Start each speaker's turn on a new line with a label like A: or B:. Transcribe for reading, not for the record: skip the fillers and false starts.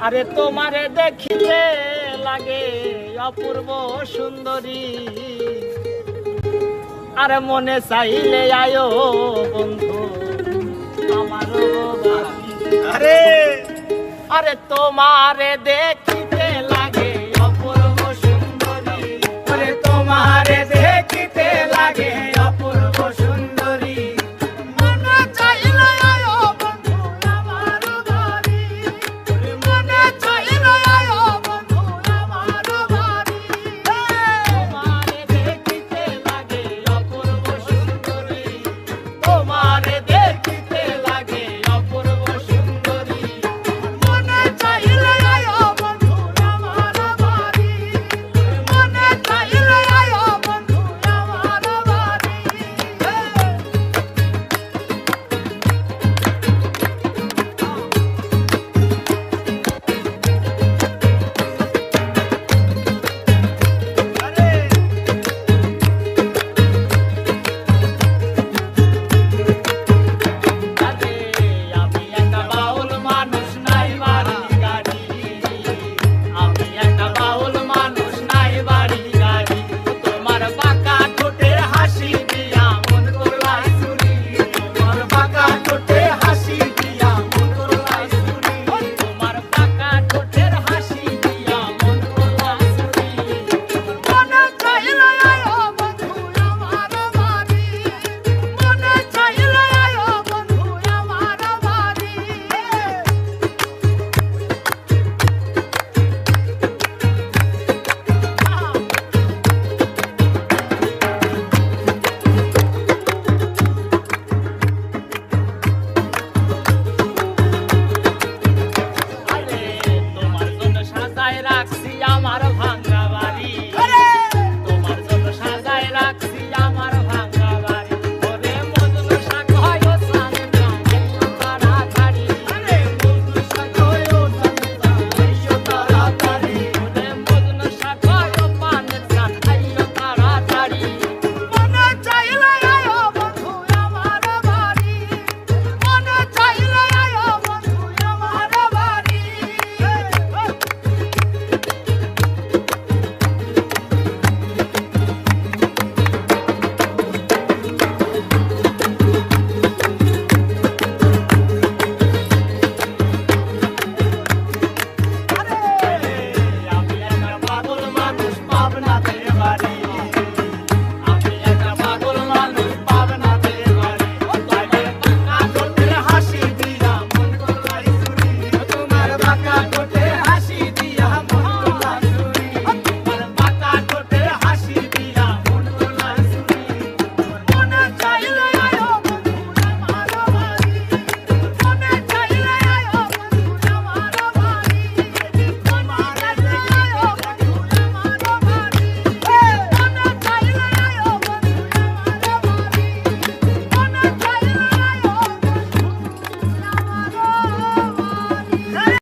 A: আরে তোমারে দেখিতে লাগে অপূর্ব সুন্দরী, আরে মনে চাইলে আয়ো বন্ধু আমারও বাড়ি। আরে আরে তোমারে দেখিতে লাগে অপূর্ব সুন্দরী, আরে তোমারে দেখিতে লাগে অপূর্ব সুন্দরী, মনে চাইলে আয়ো বন্ধু আমারও বাড়ি, মনে চাইলে আয়ো বন্ধু আমারও বাড়ি। তোমারে দেখিতে লাগে অপূর্ব সুন্দরী, তোমারে দেখিতে লাগে অপূর্ব সুন্দরী, মনে চাইলে আয়ো বন্ধু আমারও বাড়ি, মনে চাইলে আয়ো বন্ধু আমারও বাড়ি। আমি একটা বাউল মানুষ নাই বাড়ি গাড়ি, আমি একটা বাউল মানুষ নাই বাড়ি গাড়ি, তোমার বাঁকা ঠোঁটের হাসি দিয়া মন করলাই চুরি, তোমার বাঁকা ঠোঁটের হাসি দিয়া মন করলাই চুরি, তোমার বাঁকা ঠোঁটের হাসি দিয়া মন করলাই চুরি, মনে চাইলে আয়ো বন্ধু আমারও বাড়ি, মনে চাইলে আয়ো বন্ধু আমারও বাড়ি। আরে তোমার জন্য সাজায় রাখছি আমার ভাঙা বাড়ি, তোমার জন্য সাজায় রাখছি আমার ভাঙা বাড়ি, ওরে মজনু শাক হয় ও সান্দা আইও তাড়াতাড়ি, আরে মজনু শাক হয় ও সান্দা আইও তাড়াতাড়ি, ওরে মজনু শাক হয় ও পানের চান আইও তাড়াতাড়ি, মনে চাইলে আয়ো বন্ধু আমারও বাড়ি, মনে চাইলে আয়ো বন্ধু আমারও বাড়ি। আমি একটা পাগল মানুষ পাবনাতে বাড়ি, আমি একটা পাগল মানুষ পাবনাতে বাড়ি, তোমার বাঁকা ঠোঁটের হাসি দিয়া মন করলাই চুরি, তোমার বাঁকা ঠোঁটের